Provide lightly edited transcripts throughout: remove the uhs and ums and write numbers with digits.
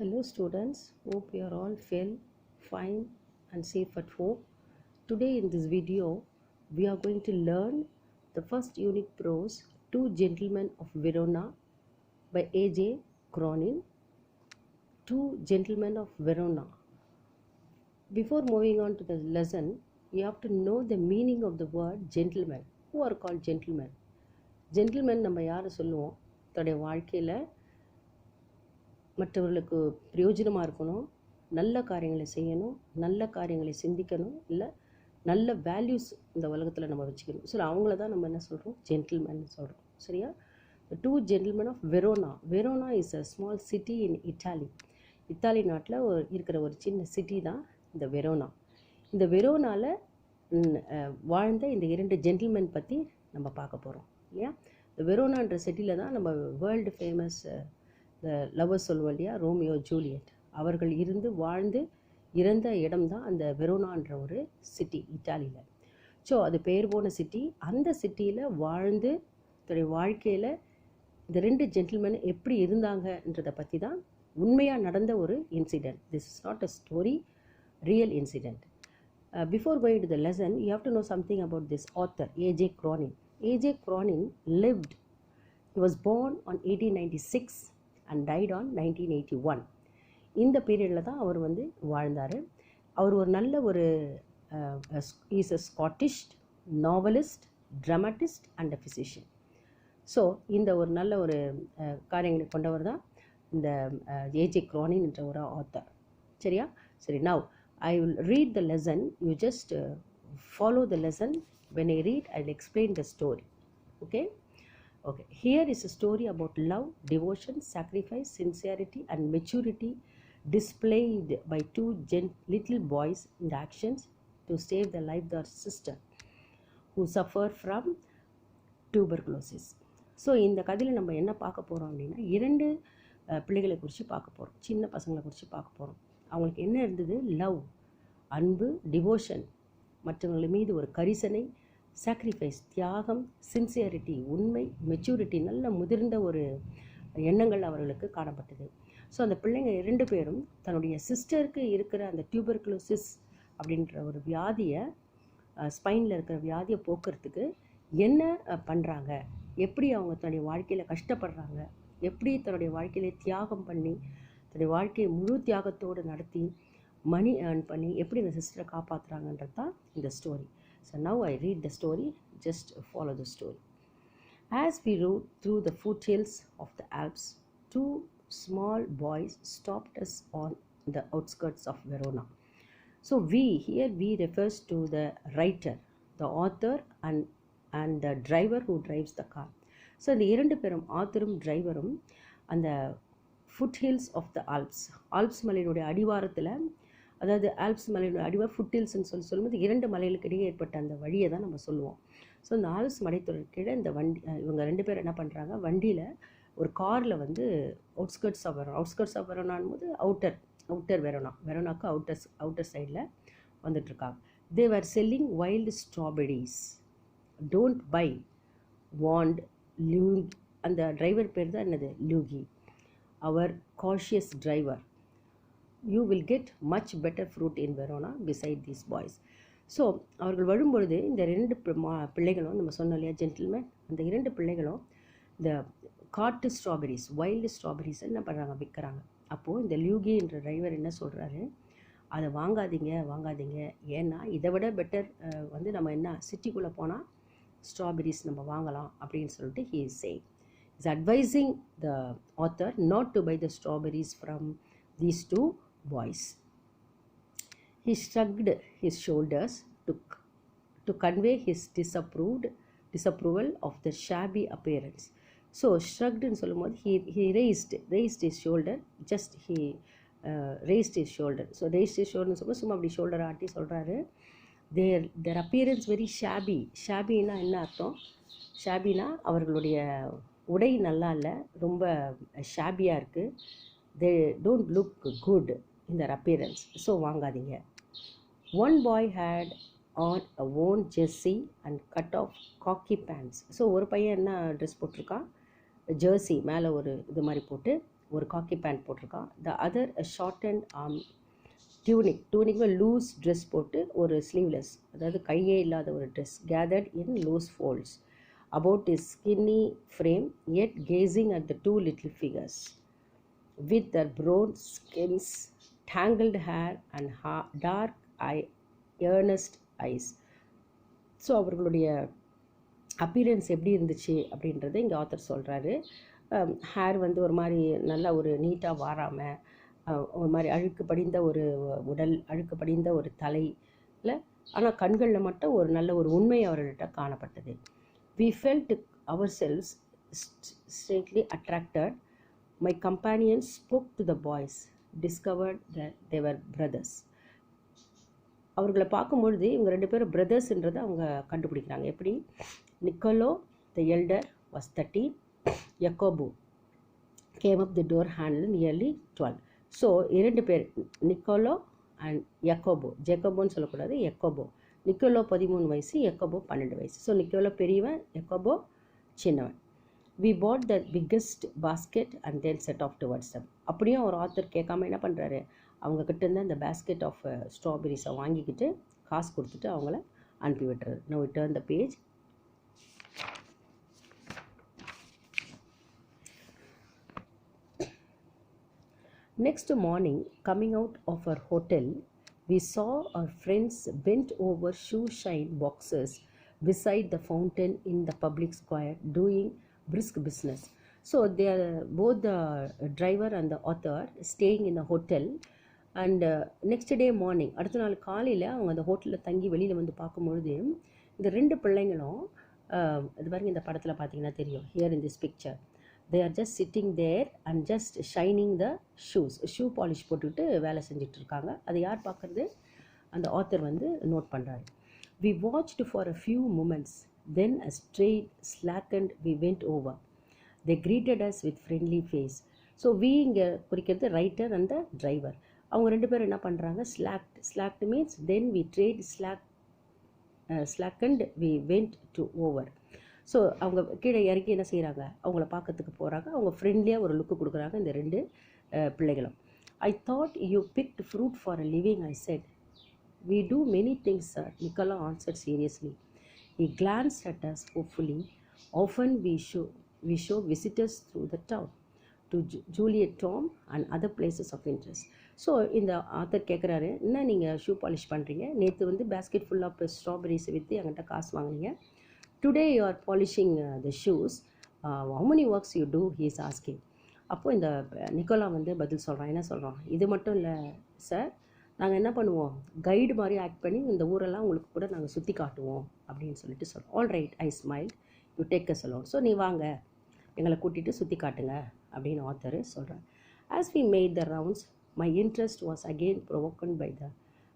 Hello students, hope you are all well, fine and safe at home. Today in this video, we are going to learn the first unit prose, Two Gentlemen of Verona by A.J. Cronin. Two Gentlemen of Verona. Before moving on to the lesson, you have to know the meaning of the word gentleman. Who are called gentlemen? Gentlemen நம்ம யாரை சொல்லுவோம்? தன்னுடைய வாழ்க்கையில் மற்றவர்களுக்கு பிரயோஜனமாக இருக்கணும், நல்ல காரியங்களை செய்யணும், நல்ல காரியங்களை சிந்திக்கணும், இல்லை நல்ல வேல்யூஸ் இந்த உலகத்தில் நம்ம வச்சுக்கணும். ஸோ அவங்கள தான் நம்ம என்ன சொல்கிறோம்? ஜென்டில்மேன் சொல்கிறோம். சரியா? Two gentlemen of Verona. Verona is a small city in Italy. இத்தாலி நாட்டில் இருக்கிற ஒரு சின்ன சிட்டி தான் இந்த வெரோனா. இந்த வெரோனாவில் வாழ்ந்த இந்த இரண்டு ஜென்டில்மேன் பற்றி நம்ம பார்க்க போகிறோம் இல்லையா? இந்த வெரோனான்ற சிட்டியில் தான் நம்ம வேர்ல்டு ஃபேமஸ் இந்த லவ்வர்ஸ் சொல்லுவோம் இல்லையா, ரோமியோ ஜூலியட் அவர்கள் வாழ்ந்து இறந்த இடம் தான் அந்த வெரோனான்ற ஒரு சிட்டி இட்டாலியில். ஸோ அது பெயர் போன சிட்டி. அந்த சிட்டியில் வாழ்ந்து தன்னுடைய வாழ்க்கையில் இந்த ரெண்டு ஜென்டில்மேன் எப்படி இருந்தாங்கன்றதை பற்றி தான் உண்மையாக நடந்த ஒரு incident. This is not a story, real incident. Before going to the lesson, you have to know something about this author A.J. Cronin. A.J. Cronin lived. He was born on 1896 and died on 1981. இந்த பீரியடில் தான் அவர் வாழ்ந்தார். அவர் ஒரு நல்ல ஒரு is a Scottish novelist, dramatist and a physician. So இந்த ஒரு நல்ல ஒரு காரியங்களை கொண்டவர் தான் இந்த A.J. Cronin என்ற ஒரு ஆத்தர். சரியா? சரி, now I will read the lesson. You just follow the lesson. When I read, I will explain the story. Okay? Okay, here is a story about love, devotion, sacrifice, sincerity and maturity displayed by two little boys in the actions to save the life of their sister who suffered from tuberculosis. So இந்த கதையில் நம்ம என்ன பார்க்க போகிறோம் அப்படின்னா, இரண்டு பிள்ளைகளை குறித்து பார்க்க போகிறோம், சின்ன பசங்களை குறித்து பார்க்க போகிறோம். அவங்களுக்கு என்ன இருந்தது? லவ், அன்பு, டிவோஷன், மற்றவர்கள் மீது ஒரு கரிசனை, சாக்ரிஃபைஸ், தியாகம், சின்சியரிட்டி, உண்மை, மெச்சூரிட்டி, நல்ல முதிர்ந்த ஒரு எண்ணங்கள் அவர்களுக்கு காணப்பட்டது. ஸோ அந்த பிள்ளைங்க இரண்டு பேரும் தன்னுடைய சிஸ்டருக்கு இருக்கிற அந்த டியூபர்குலோசிஸ் அப்படின்ற ஒரு வியாதியை, ஸ்பைனில் இருக்கிற வியாதியை போக்குறதுக்கு என்ன பண்ணுறாங்க, எப்படி அவங்க தன்னுடைய வாழ்க்கையில் கஷ்டப்படுறாங்க, எப்படி தன்னுடைய வாழ்க்கையிலே தியாகம் பண்ணி தன்னுடைய வாழ்க்கையை முழு தியாகத்தோடு நடத்தி மணி ஏர்ன் பண்ணி எப்படி இந்த சிஸ்டரை காப்பாற்றுறாங்கன்றது தான் இந்த story. So now I read the story, just follow the story. As we rode through the foothills of the Alps, two small boys stopped us on the outskirts of Verona. So we refers to the writer, the author and the driver who drives the car. So இந்த இரண்டு பேரும், ஆத்தரும் டிரைவரும், அந்த foothills of the Alps, Alps மலையினுடைய அடிவாரத்தில், அதாவது Alps மலையோட அடிவார் ஃபுட்ஹில்ஸ்ன்னு சொல்லும்போது இரண்டு மலைகளுக்கு இடையே ஏற்பட்ட அந்த வழியை தான் நம்ம சொல்லுவோம். ஸோ இந்த ஆல்ப்ஸ் மலைத்தொடர் கீழே இந்த இவங்க ரெண்டு பேர் என்ன பண்ணுறாங்க, வண்டியில் ஒரு காரில் அவுட்ஸ்கர்ட்ஸ் ஆஃப் வெரோனான் போது அவுட்டர் வெரோனாக்கு அவுட்டர் சைடில் வந்துட்டுருக்காங்க. They are selling wild strawberries. Don't buy, want Luigi. அந்த டிரைவர் பேர் தான் என்னது? லியூகி. அவர் cautious driver. You will get much better fruit in Verona beside these boys. So அவர்கள் வரும்பொழுது இந்த ரெண்டு பிள்ளைகளும், நம்ம சொன்னோம் இல்லையா ஜென்டில்மேன், அந்த இரண்டு பிள்ளைகளும் இந்த காட்டு ஸ்ட்ராபெரிஸ், வைல்டு ஸ்ட்ராபெரிஸ் என்ன பண்ணுறாங்க, விற்கிறாங்க. அப்போது இந்த லியூகி என்ற டிரைவர் என்ன சொல்கிறாரு, அதை வாங்காதீங்க, ஏன்னா இதை விட பெட்டர் நம்ம என்ன சிட்டிக்குள்ளே போனால் ஸ்ட்ராபெரிஸ் நம்ம வாங்கலாம் அப்படின்னு சொல்லிட்டு he is saying. He is advising the author not to buy the strawberries from these two boys. He shrugged his shoulders to convey his disapproval of the shabby appearance. So shrugged ன்னு சொல்லும்போது he raised his shoulder, just he raised his shoulder. So raised his shoulder சொல்லும்போது சும்மா அப்படி ஷோல்டரை ஆட்டி சொல்கிறாரு, their appearance very shabby. ஷாபின்னா என்ன அர்த்தம்? ஷாபினா அவர்களுடைய உடை நல்லா இல்லை, ரொம்ப ஷாபியாக இருக்குது. They don't look good in their appearance. So வாங்காதீங்க. One boy had on a worn jersey and cut off khaki pants. So ஒரு பையன் என்ன ட்ரெஸ் போட்டிருக்கான், ஜெர்சி மேலே ஒரு இது மாதிரி போட்டு ஒரு காக்கி பேண்ட் போட்டிருக்கான். The other a short and tunic loose dress போட்டு ஒரு ஸ்லீவ்லெஸ், அதாவது கையே இல்லாத ஒரு dress, gathered in loose folds about his skinny frame, yet gazing at the two little figures with their broad skins, tangled hair and dark earnest eyes. So அவர்களுடைய appearance எப்படி இருந்துச்சு அப்படின்றத இங்கே ஆத்தர் சொல்கிறாரு. ஹேர் வந்து ஒரு மாதிரி நல்லா ஒரு நீட்டாக வாராமல், ஒரு மாதிரி அழுக்கு படிந்த ஒரு உடல், அழுக்கு படிந்த ஒரு தலையில், ஆனால் கண்களில் மட்டும் ஒரு நல்ல ஒரு உண்மை அவர்கள்ட்ட காணப்பட்டது. We felt ourselves straightly attracted. My companions spoke to the boys, discovered that they were brothers. அவர்களை பார்க்கும்பொழுது இவங்க 2 பேரும் பிரதர்ஸ்ன்றதை அவங்க கண்டுபிடிக்கிறாங்க. எப்படி? Nicolo the elder was 30, Jacopo came up the door handle nearly 12. So 2 பேர், நிக்கோலோ அண்ட் யக்கோபோ, ஜேக்கோபோன்னு சொல்லக்கூடாது, யக்கோபோ. நிக்கோலோ 13 வயசு, யக்கோபோ 12 வயசு. ஸோ நிக்கோலோ பெரியவன், யக்கோபோ சின்னவன். We put the biggest basket and then set off towards them. அப்படியும் ஒரு ஆத்தர் கேட்காம என்ன பண்ணுறாரு, அவங்கக்கிட்ட இருந்த அந்த பேஸ்கெட் ஆஃப் ஸ்ட்ராபெரிஸை வாங்கிக்கிட்டு காசு கொடுத்துட்டு அவங்கள அனுப்பி விட்டுறாரு. Now we turn the page. Next morning, coming out of our hotel, we saw our friends bent over shoe shine boxes beside the fountain in the public square doing brisk business. So they are both the driver and the author staying in a hotel. And next day morning, அடுத்த நாள் காலையில் அவங்க அந்த ஹோட்டலில் தங்கி வெளியில் வந்து பார்க்கும்பொழுது இந்த 2 பிள்ளைங்களும், இது பாருங்க இந்த படத்தில் பார்த்தீங்கன்னா தெரியும், here in this picture, they are just sitting there and just shining the shoes, shoe polish போட்டுக்கிட்டு வேலை செஞ்சுட்டு இருக்காங்க. அதை யார் பார்க்குறது? அந்த ஆத்தர் வந்து நோட் பண்ணுறாரு. We watched for a few moments, then a straight slackened we went over. They greeted us with friendly face. So we இங்கே குறிக்கிறது ரைட்டர் அண்ட் த டிரைவர். அவங்க 2 பேரும் என்ன பண்ணுறாங்க, slacked means then we trade slackened we went to over. So அவங்க கீழே இறக்கி என்ன செய்கிறாங்க, அவங்கள பார்க்கறதுக்கு போகிறாங்க. அவங்க ஃப்ரெண்ட்லியாக ஒரு லுக்கு கொடுக்குறாங்க இந்த 2 பிள்ளைகளும். I thought you picked fruit for a living, I said. We do many things, sir, Nicola answered seriously. He glanced at us hopefully. Often we show visitors through the town to Juliet Tom and other places of interest. So இந்த author கேட்குறாரு, என்ன நீங்கள் shoe polish பண்ணுறீங்க, நேற்று வந்து basket ஃபுல்லாக strawberries விற்று என்கிட்ட காசு வாங்கினீங்க. Today you are polishing the shoes. How many works you do? He is asking. அப்போது இந்த நிக்கோலா வந்து பதில் சொல்கிறான். என்ன சொல்கிறான்? இது மட்டும் இல்லை சார், நாங்கள் என்ன பண்ணுவோம், கைடு மாதிரி ஆக்ட் பண்ணி இந்த ஊரெல்லாம் உங்களுக்கு கூட நாங்கள் சுற்றி காட்டுவோம் அப்படின்னு சொல்லிட்டு சொல்கிறோம். All right, I smile, you take us alone. So நீ வாங்க, எங்களை கூட்டிகிட்டு சுற்றி காட்டுங்க அப்படின்னு ஆத்தர் சொல்கிறார். As we made the rounds, my interest was again provoked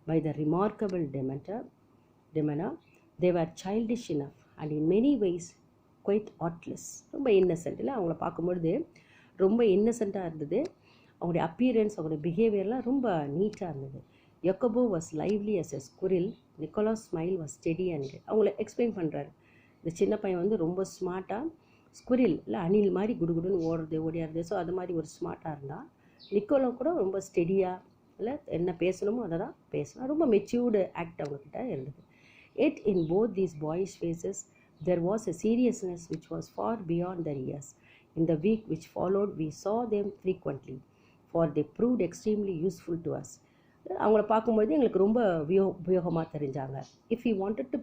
by the remarkable demeanor. They were childish enough and in many ways quite artless. ரொம்ப Innocent இல்லை, அவங்கள பார்க்கும்பொழுது ரொம்ப இன்னசென்ட்டாக இருந்தது. அவங்களுடைய அப்பியரன்ஸ், அவங்களுடைய பிஹேவியர்லாம் ரொம்ப நீட்டாக இருந்தது. Jacopo was lively as a squirrel. Nicola's smile was steady and அவங்கள எக்ஸ்பிளைன் பண்ணுறாரு. இந்த சின்ன பையன் வந்து ரொம்ப ஸ்மார்ட்டாக, ஸ்குரில் இல்லை அணில் மாதிரி குடுகுடுன்னு ஓடியாருது. ஸோ அது மாதிரி ஒரு ஸ்மார்ட்டாக இருந்தால், நிக்கோலா கூட ரொம்ப ஸ்டெடியாக இல்லை, என்ன பேசணுமோ அதை தான் பேசலாம். ரொம்ப மெச்சூர்டு ஆக்ட் அவங்கக்கிட்ட இருந்தது. Yet in both these boyish faces there was a seriousness which was far beyond their years. In the week which followed we saw them frequently, for they proved extremely useful to us. அவங்கள பார்க்கும்போது எங்களுக்கு ரொம்ப உபயோகமாக தெரிஞ்சாங்க. If we wanted to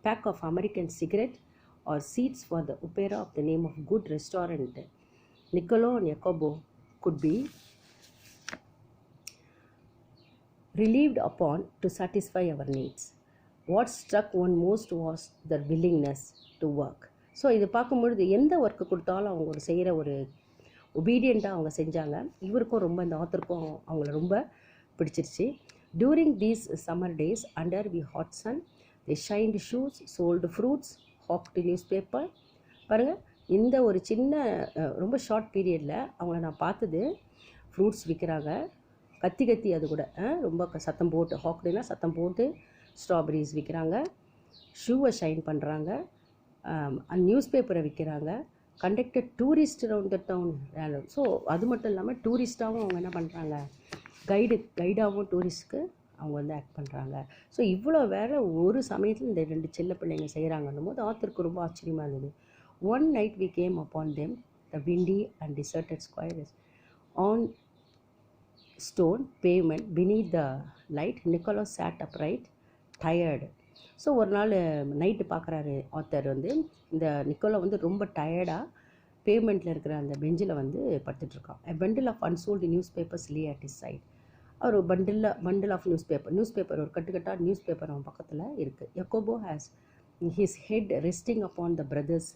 pack of American cigarette or seats for the opera of the name of good restaurant, Niccolo and Jacobo could be relieved upon to satisfy our needs. What struck one most was their willingness to work. So இது பார்க்கும்பொழுது எந்த work கொடுத்தாலும் அவங்க ஒரு செய்கிற ஒரு ஒபீடியண்ட்டாக அவங்க செஞ்சாங்க. இவருக்கும் ரொம்ப, இந்த ஆத்தருக்கும் அவங்கள ரொம்ப பிடிச்சிருச்சு. During these summer days under the hot sun, they shined shoes, sold fruits, hawked newspaper. பாருங்கள், இந்த ஒரு சின்ன ரொம்ப ஷார்ட் பீரியடில் அவங்கள நான் பார்த்தது. ஃப்ரூட்ஸ் விற்கிறாங்க, கத்தி அது கூட ரொம்ப சத்தம் போட்டு, ஹாக்டுனா சத்தம் போட்டு ஸ்ட்ராபெரிஸ் விற்கிறாங்க, ஷூவை ஷைன் பண்ணுறாங்க, நியூஸ் பேப்பரை விற்கிறாங்க, conducted tourist around the down. So அது மட்டும் இல்லாமல் டூரிஸ்ட்டாகவும் அவங்க என்ன பண்ணுறாங்க, கைடாகவும் டூரிஸ்ட்க்கு அவங்க வந்து ஆக்ட் பண்ணுறாங்க. ஸோ இவ்வளோ வேலை ஒரு சமயத்தில் இந்த 2 செல்ல பிள்ளைங்க செய்கிறாங்கன்னும் போது ஆத்தருக்கு ரொம்ப ஆச்சரியமாக இருந்தது. One night we came upon them the windy and deserted squares on stone pavement beneath the light. Nicholas sat upright, tired. So ஒரு நாள் நைட்டு பார்க்குறாரு ஆத்தர் வந்து, இந்த நிக்கோலா வந்து ரொம்ப டயர்டாக பேமெண்ட்டில் இருக்கிற அந்த பெஞ்சில் வந்து படுத்துட்ருக்கான். A bundle of unsold newspapers lay at his side. அவர் பண்டில் ஆஃப் நியூஸ் பேப்பர் ஒரு கட்டுக்கட்டாக நியூஸ் பேப்பர் அவன் பக்கத்தில் இருக்குது. Jacobo has his head resting upon the brother's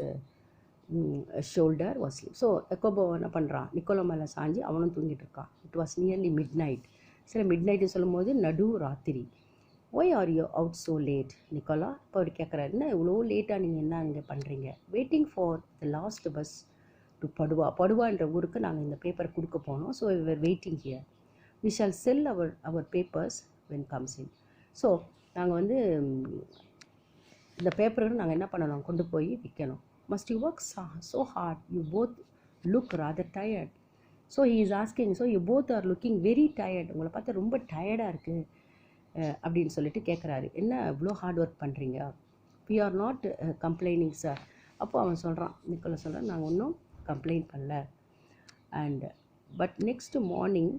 shoulder was sleep. So Jacopo என்ன பண்ணுறான், நிக்கோலோ மேலே சாஞ்சி அவனும் தூங்கிட்டு இருக்கான். It was nearly midnight. சில மிட் நைட்டு சொல்லும் போது நடு ராத்திரி. Why are you out so late Nicola? இப்போ அவர் கேட்குறாரு, என்ன இவ்வளோ லேட்டாக நீங்கள் என்ன இங்கே பண்ணுறீங்க? Waiting for the last bus to படுவான்ற ஊருக்கு நாங்கள் இந்த பேப்பர் கொடுக்க போனோம். So we are waiting here. We shall sell our papers when comes in. So நாங்கள் வந்து இந்த பேப்பர்கள் நாங்கள் என்ன பண்ணணும், கொண்டு போய் விற்கணும். Must you work so hard? You both look rather tired. So he is asking, so you both are looking very tired. உங்களை பார்த்தா ரொம்ப டயர்டாக இருக்குது அப்படின்னு சொல்லிட்டு கேட்குறாரு. என்ன இவ்வளோ ஹார்ட் ஒர்க் பண்ணுறீங்க? we are not complaining sir. அப்போ அவன் சொல்கிறான், நிக்கோலா சொல்கிறான், நாங்கள் ஒன்றும் கம்ப்ளைண்ட் பண்ணல. And but next morning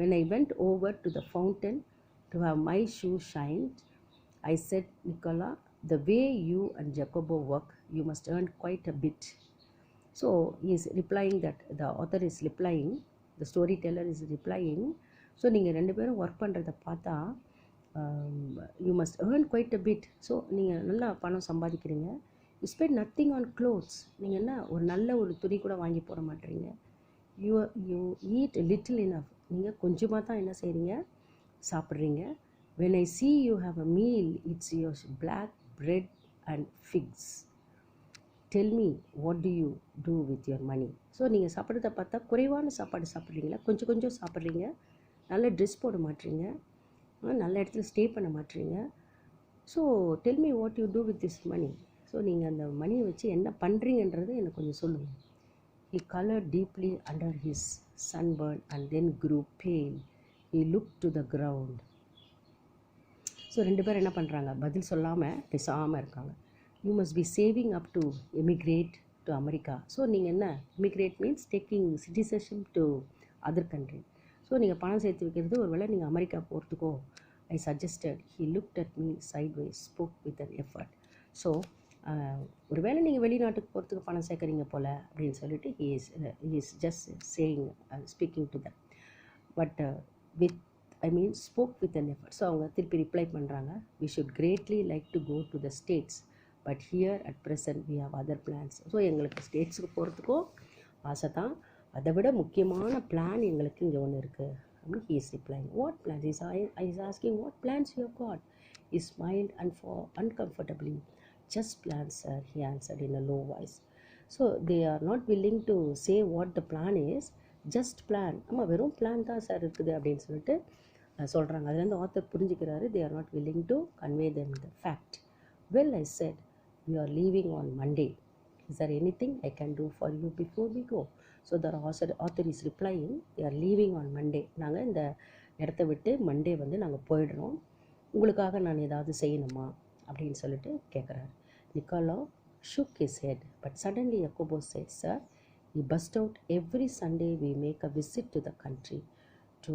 when I went over to the fountain to have my shoe shined, I said, Nicola, the way you and Jacobo work, you must earn quite a bit. So he is replying that, the author is replying, the storyteller is replying. So நீங்கள் ரெண்டு பேரும் work பண்ணுறதை பார்த்தா you must earn quite a bit. So நீங்கள் நல்லா பணம் சம்பாதிக்கிறீங்க. you spend nothing on clothes. நீங்கள் என்ன ஒரு நல்ல ஒரு துணி கூட வாங்கி போட மாட்டீங்க. you eat little enough. நீங்கள் கொஞ்சமாக தான் என்ன செய்கிறீங்க, சாப்பிட்றீங்க. when I see you have a meal, it's your black bread and figs. Tell me, what do you do with your money? So நீங்கள் சாப்பிட்றத பார்த்தா குறைவான சாப்பாடு சாப்பிட்றீங்களா, கொஞ்சம் கொஞ்சம் சாப்பிட்றீங்க, நல்ல ட்ரெஸ் போட மாட்டீங்க, நல்ல இடத்துல ஸ்டே பண்ண மாட்டீங்க. So tell me what you do with this money. So நீங்கள் அந்த மணியை வச்சு என்ன பண்ணுறீங்கன்றது எனக்கு கொஞ்சம் சொல்லுங்கள். He colored deeply under his sunburn and then grew pale. He looked to the ground. So ரெண்டு பேரும் என்ன பண்ணுறாங்க, பதில் சொல்லாமல் பேசாமல் இருக்காங்க. You must be saving up to emigrate to America. So நீங்கள் என்ன, emigrate means taking citizenship to other country. So நீங்கள் பணம் சேர்த்து வைக்கிறது ஒரு வேளை நீங்கள் அமெரிக்கா போகிறதுக்கோ. I suggested. He looked at me sideways, spoke with an effort. So ஒரு வேளை நீங்கள் வெளிநாட்டுக்கு போகிறதுக்கு பணம் சேர்க்குறீங்க போல் அப்படின்னு சொல்லிட்டு he is just saying, speaking to them. But spoke with an effort. So அவங்க திருப்பி ரிப்ளை பண்ணுறாங்க, we should greatly like to go to the states, but here at present we have other plans. So எங்களுக்கு ஸ்டேட்ஸுக்கு போகிறதுக்கும் ஆசை தான், அதை விட முக்கியமான பிளான் எங்களுக்கு இங்கே ஒன்று இருக்குது அப்படின்னு he is replying. What plans? He is asking, what plans you have got? He smiled uncomfortably. Just plans, sir, he answered in a low voice. So they are not willing to say what the plan is. Just plan. ஆமாம், வெறும் plan தான் sir இருக்குது அப்படின்னு சொல்லிட்டு சொல்கிறாங்க. அதுலேருந்து author புரிஞ்சுக்கிறாரு, they are not willing to convey them the fact. Well, I said, we are leaving on Monday. Is there anything I can do for you before we go? So the author is replying, they are leaving on Monday. நாங்கள் இந்த இடத்த விட்டு Monday வந்து நாங்கள் போயிடுறோம், உங்களுக்காக நான் ஏதாவது செய்யணுமா அப்படின்னு சொல்லிட்டு கேட்குறாரு. Nicola shook his head, but suddenly Jacobo said, sir, he burst out, every Sunday we make a visit to the country, to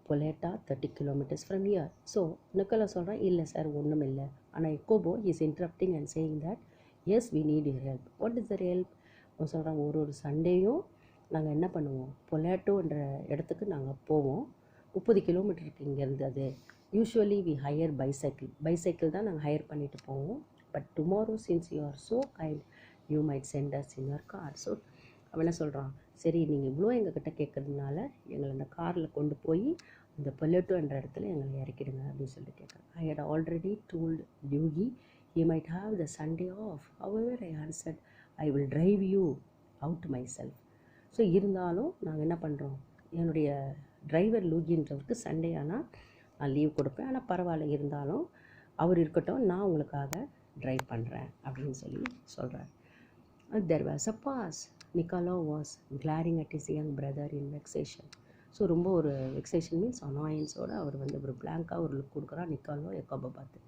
Poleta, 30 kilometers from here. So Nicola சொல்கிறான், இல்லை சார் ஒன்றும் இல்லை. ஆனால் Jacopo is interrupting and saying that, yes we need your help. What is their help? அவன் சொல்கிறான், ஒரு சண்டேயும் நாங்கள் என்ன பண்ணுவோம், பொலேட்டோன்ற இடத்துக்கு நாங்கள் போவோம், 30 கிலோமீட்டருக்கு இங்கேருந்து. அது யூஸ்வலி வி ஹையர் பைசைக்கிள் தான் நாங்கள் ஹையர் பண்ணிட்டு போவோம். But tomorrow since you are so kind, you might send us in your car. So அவன் என்ன சொல்கிறான், சரி நீங்கள் இவ்வளோ எங்ககிட்ட கேட்குறதுனால எங்களை அந்த காரில் கொண்டு போய் அந்த பொலேட்டோ என்ற இடத்துல எங்களை இறக்கிடுங்க அப்படின்னு சொல்லிட்டு கேட்குறேன். ஐ ஹேட் ஆல்ரெடி டோல்ட் டியூகி he might have the Sunday off. However, I answered, I will drive you out myself. So இருந்தாலும் நாங்கள் என்ன பண்ணுறோம், என்னுடைய டிரைவர் லூகின்றவருக்கு சண்டே ஆனால் நான் லீவ் கொடுப்பேன், ஆனால் பரவாயில்ல இருந்தாலும் அவர் இருக்கட்டும், நான் உங்களுக்காக ட்ரைவ் பண்ணுறேன் அப்படின்னு சொல்லி சொல்கிறார். There was a pause. Nicola was glaring at his young brother in vexation. So ரொம்ப ஒரு வெக்ஸேஷன் மீன்ஸ் அனாயன்ஸோட அவர் வந்து ஒரு பிளாங்காக ஒரு லுக் கொடுக்குறான் நிக்காலோ யாக்கோபை பார்த்து.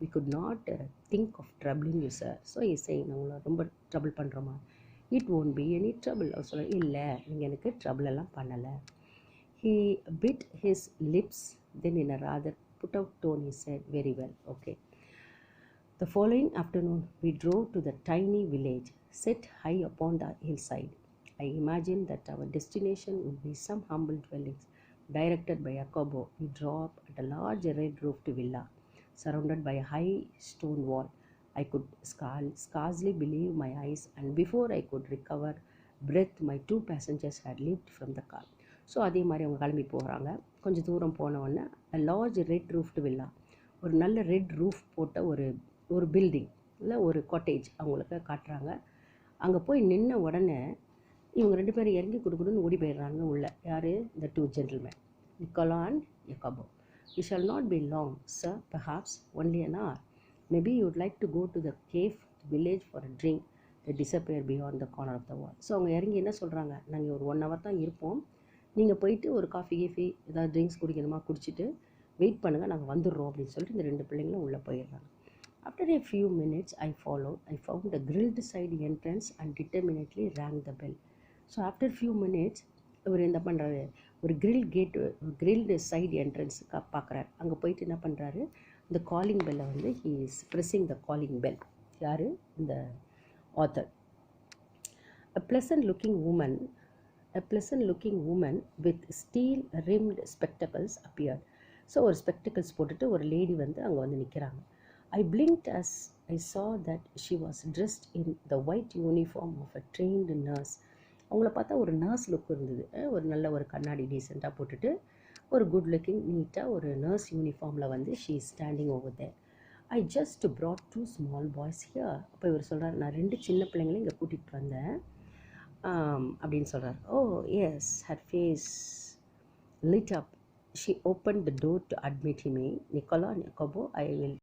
we could not think of troubling you sir. So இசை உங்களை ரொம்ப ட்ரபிள் பண்ணுறோமா? It won't be any trouble. அவர் சொல்ல இல்லை நீங்கள் எனக்கு ட்ரபிள் எல்லாம் பண்ணலை. he bit his lips, then in a rather put out tone he said, very well, okay. The following afternoon we drove to the tiny village set high upon the hillside. I imagined that our destination would be some humble dwellings. Directed by Jacobo, we drove up at a large red-roofed villa, surrounded by a high stone wall. I could scarcely believe my eyes, and before I could recover breath, my 2 passengers had leaped from the car. So அதே மாதிரி அவங்க கிளம்பி போகிறாங்க. கொஞ்சம் தூரம் போனவுடனே large red roofed villa, ஒரு நல்ல ரெட் ரூஃப் போட்ட ஒரு பில்டிங் இல்லை ஒரு காட்டேஜ் அவங்களுக்கு காட்டுறாங்க. அங்கே போய் நின்ன உடனே இவங்க 2 பேரும் இறங்கி கொடுக்கணுன்னு ஓடி போயிடுறாங்க உள்ள. யார்? the 2 gentlemen, Nicola and Jacobo. We shall not be long, sir, perhaps only an hour. Maybe you would like to go to the cave village for a drink. They disappear beyond the corner of the wall. So அவங்க இறங்கி என்ன சொல்கிறாங்க, நாங்கள் ஒரு 1 hour தான் இருப்போம், நீங்கள் போயிட்டு ஒரு காஃபி ஏதாவது ட்ரிங்க்ஸ் குடிக்கணுமா குடிச்சிட்டு வெயிட் பண்ணுங்கள், நாங்கள் வந்துடுறோம் அப்படின்னு சொல்லிட்டு இந்த 2 பிள்ளைங்களும் உள்ளே போயிடுறாங்க. After a few minutes I found a grilled side entrance and determinedly rang the bell. So after few minutes இவர் என்ன பண்ணுறாரு, ஒரு கிரில்டு சைடு என்ட்ரன்ஸ் பார்க்குறாரு. அங்கே போயிட்டு என்ன பண்ணுறாரு, இந்த காலிங் பெல்லை வந்து he is pressing the calling bell. யார்? இந்த author. A pleasant looking woman with steel rimmed spectacles appeared. So ஒரு ஸ்பெக்டிகல்ஸ் போட்டுட்டு ஒரு லேடி வந்து அங்கே வந்து நிற்கிறாங்க. I blinked as I saw that she was dressed in the white uniform of a trained nurse. அவங்கள பார்த்தா ஒரு நர்ஸ் லுக் இருந்தது. ஒரு நல்ல ஒரு கண்ணாடி டீசெண்டாக போட்டுட்டு ஒரு குட் லுக்கிங் நீட்டாக ஒரு நர்ஸ் யூனிஃபார்மில் வந்து she is standing over there. I just brought 2 small boys here. அப்போ இவர் சொல்கிறார், நான் 2 சின்ன பிள்ளைங்களையும் இங்கே கூட்டிகிட்டு வந்தேன் அப்படின்னு சொல்கிறார். Oh yes, her face lit up. She opened the door to admit me. Nicola, Jacobo, I will